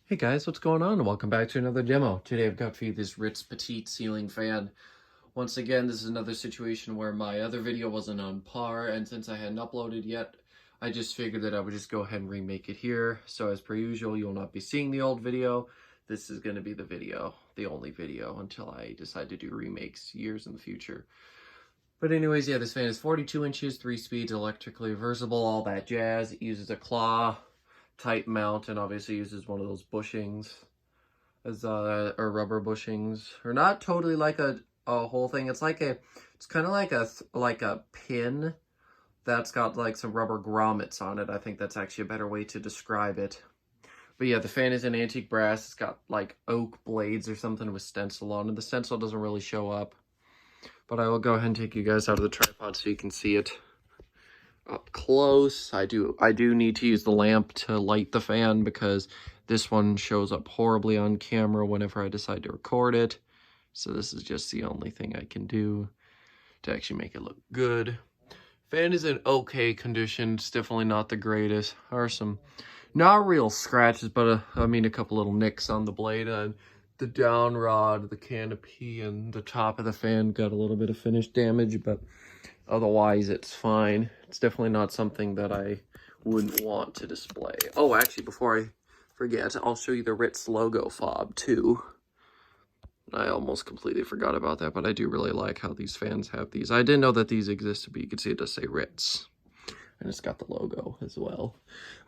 Hey guys, what's going on? Welcome back to another demo. Today I've got for you this Ritz Petite ceiling fan. Once again, this is another situation where my other video wasn't on par, and since I hadn't uploaded yet, I just figured that I would just go ahead and remake it here. So as per usual, you'll not be seeing the old video. This is going to be the video, the only video, until I decide to do remakes years in the future. But anyways, yeah, this fan is 42 inches, 3 speeds, electrically reversible, all that jazz. It uses a claw type mount and obviously uses one of those bushings as or rubber bushings, or not totally like a whole thing. It's like it's kind of like a pin that's got like some rubber grommets on it. I think that's actually a better way to describe it. But yeah, the fan is in antique brass. It's got like oak blades or something with stencil on it. The stencil doesn't really show up, but I will go ahead and take you guys out of the tripod so you can see it up close. I do need to use the lamp to light the fan because this one shows up horribly on camera whenever I decide to record it. So this is just the only thing I can do to actually make it look good. Fan is in okay condition. It's definitely not the greatest. There are some not real scratches, but I mean a couple little nicks on the blade, and the down rod, the canopy, and the top of the fan got a little bit of finish damage, but otherwise it's fine. It's definitely not something that I wouldn't want to display. Oh, actually, before I forget, I'll show you the Ritz logo fob too. I almost completely forgot about that, but I do really like how these fans have these. I didn't know that these existed, but you can see it does say Ritz. And it's got the logo as well.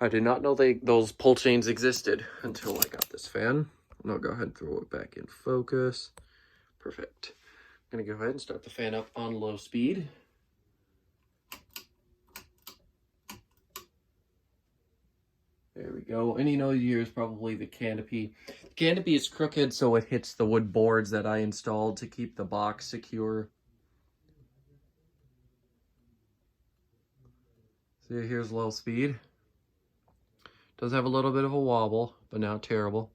I did not know those pull chains existed until I got this fan. And I'll go ahead and throw it back in focus. Perfect. I'm going to go ahead and start the fan up on low speed. There we go. Any noise you hear is probably the canopy. The canopy is crooked, so it hits the wood boards that I installed to keep the box secure. See, here's low speed. Does have a little bit of a wobble, but not terrible.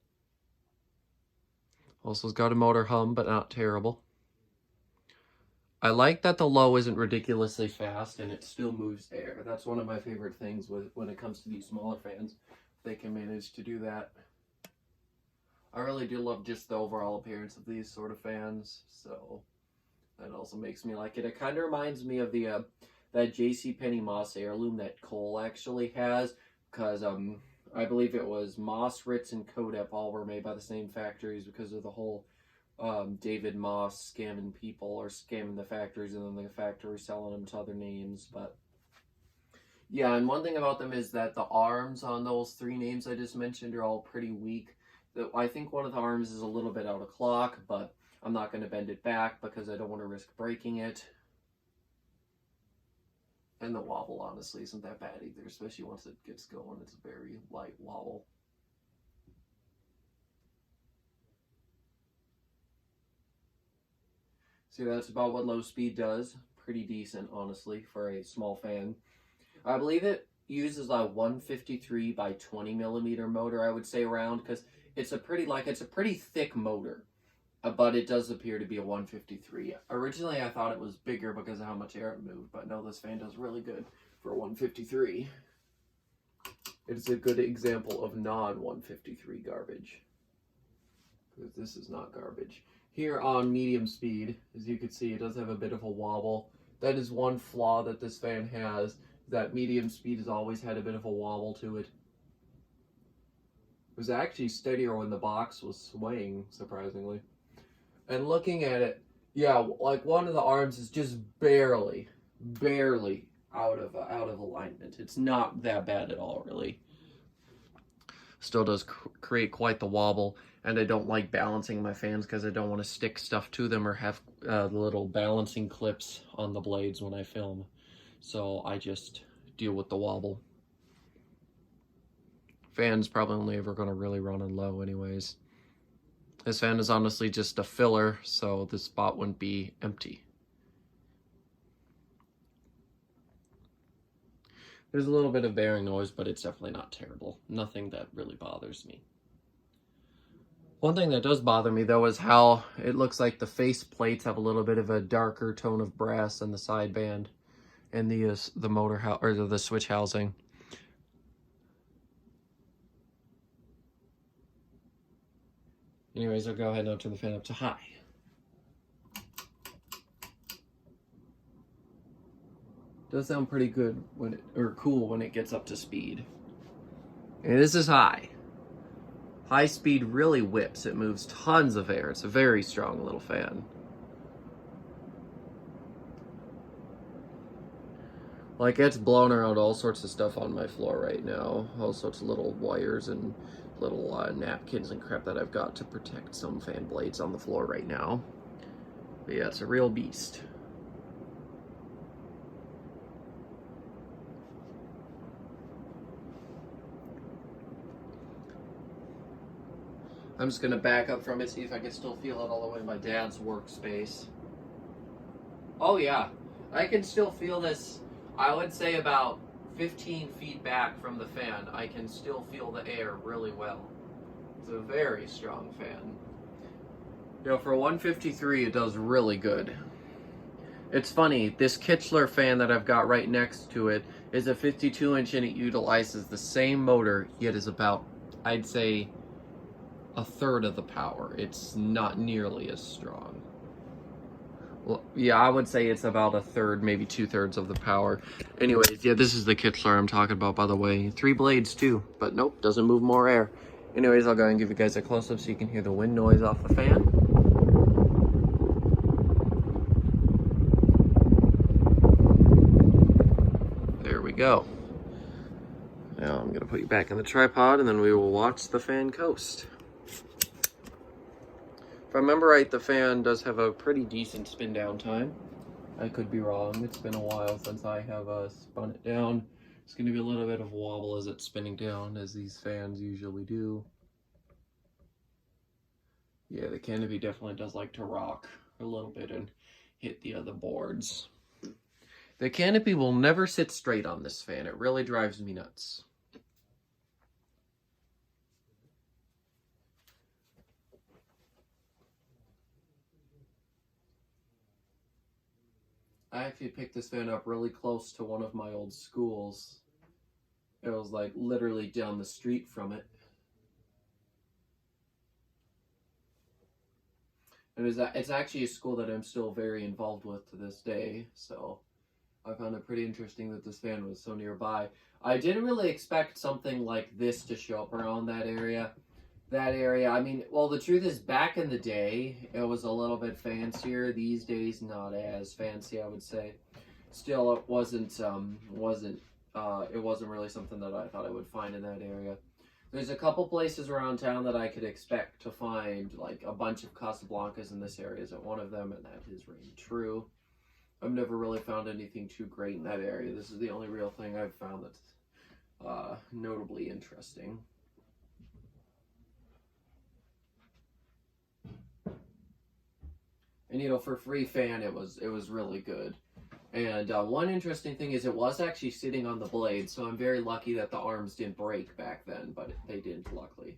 Also, it's got a motor hum, but not terrible. I like that the low isn't ridiculously fast and it still moves air. That's one of my favorite things when it comes to these smaller fans. They can manage to do that. I really do love just the overall appearance of these sort of fans, so that also makes me like it. It kind of reminds me of the that JCPenney Moss heirloom that Cole actually has, because I believe it was Moss, Ritz, and Kodep all were made by the same factories because of the whole David Moss scamming people or scamming the factories and then the factory selling them to other names. But yeah, and one thing about them is that the arms on those 3 names I just mentioned are all pretty weak. I think one of the arms is a little bit out of clock, but I'm not going to bend it back because I don't want to risk breaking it. And the wobble honestly isn't that bad either, especially once it gets going. It's a very light wobble. See, that's about what low speed does. Pretty decent, honestly, for a small fan. I believe it uses a 153 by 20 millimeter motor, I would say, around, because it's a pretty thick motor, but it does appear to be a 153. Originally, I thought it was bigger because of how much air it moved, but no, this fan does really good for a 153. It's a good example of non-153 garbage, because this is not garbage. Here on medium speed, as you can see, it does have a bit of a wobble. That is one flaw that this fan has, that medium speed has always had a bit of a wobble to it. It was actually steadier when the box was swaying, surprisingly. And looking at it, yeah, like one of the arms is just barely out of alignment. It's not that bad at all, really. Still does create quite the wobble, and I don't like balancing my fans because I don't want to stick stuff to them or have the little balancing clips on the blades when I film. So I just deal with the wobble. Fan's probably only ever going to really run on low anyways. This fan is honestly just a filler, so this spot wouldn't be empty. There's a little bit of bearing noise, but it's definitely not terrible. Nothing that really bothers me. One thing that does bother me, though, is how it looks like the face plates have a little bit of a darker tone of brass in the sideband and the motor or the switch housing. Anyways, I'll go ahead and I'll turn the fan up to high. Does sound pretty good when cool when it gets up to speed. And this is high. High speed really whips. It moves tons of air. It's a very strong little fan. Like, it's blowing around all sorts of stuff on my floor right now. All sorts of little wires and little napkins and crap that I've got to protect some fan blades on the floor right now. But yeah, it's a real beast. I'm just going to back up from it, see if I can still feel it all the way in my dad's workspace. Oh yeah, I can still feel this. I would say about 15 feet back from the fan, I can still feel the air really well. It's a very strong fan. You know, for 153, it does really good. It's funny, this Kichler fan that I've got right next to it is a 52-inch and it utilizes the same motor, yet is about, I'd say, a third of the power. It's not nearly as strong. Well, yeah, I would say it's about a third, maybe 2/3 of the power. Anyways, yeah, this is the Kichler I'm talking about, by the way. 3 blades too, but nope, doesn't move more air. Anyways, I'll go and give you guys a close-up so you can hear the wind noise off the fan. There we go. Now I'm gonna put you back in the tripod and then we will watch the fan coast. If I remember right, the fan does have a pretty decent spin down time. I could be wrong. It's been a while since I have spun it down. It's going to be a little bit of wobble as it's spinning down, as these fans usually do. Yeah, the canopy definitely does like to rock a little bit and hit the other boards. The canopy will never sit straight on this fan. It really drives me nuts. I actually picked this fan up really close to one of my old schools. It was like literally down the street from it. It's actually a school that I'm still very involved with to this day, so I found it pretty interesting that this fan was so nearby. I didn't really expect something like this to show up around that area. I mean, well, the truth is, back in the day, it was a little bit fancier. These days, not as fancy, I would say. Still, it wasn't really something that I thought I would find in that area. There's a couple places around town that I could expect to find, like, a bunch of Casablancas in this area isn't one of them, and that is really true. I've never really found anything too great in that area. This is the only real thing I've found that's notably interesting. And, you know, for free fan, it was really good. And one interesting thing is it was actually sitting on the blade, so I'm very lucky that the arms didn't break back then, but they didn't, luckily,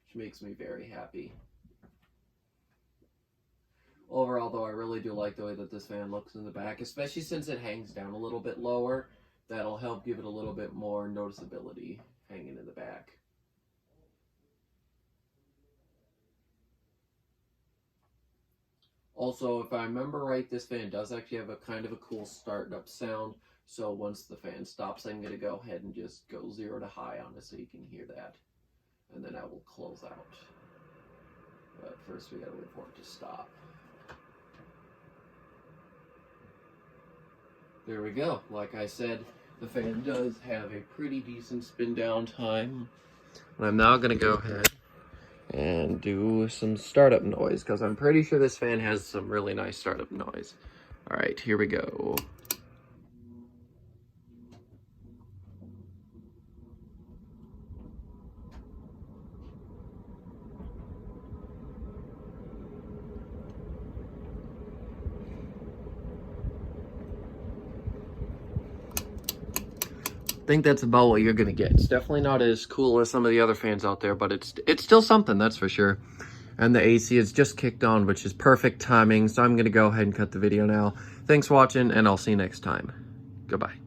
which makes me very happy. Overall, though, I really do like the way that this fan looks in the back, especially since it hangs down a little bit lower. That'll help give it a little bit more noticeability hanging in the back. Also, if I remember right, this fan does actually have a kind of a cool startup sound. So once the fan stops, I'm going to go ahead and just go 0 to high on it so you can hear that. And then I will close out. But first we got to wait for it to stop. There we go. Like I said, the fan does have a pretty decent spin down time. And I'm now going to go ahead and do some startup noise, because I'm pretty sure this fan has some really nice startup noise. All right, here we go. I think that's about what you're gonna get. It's definitely not as cool as some of the other fans out there, but it's still something, that's for sure. And the AC is just kicked on, which is perfect timing. So I'm gonna go ahead and cut the video now. Thanks for watching, and I'll see you next time. Goodbye.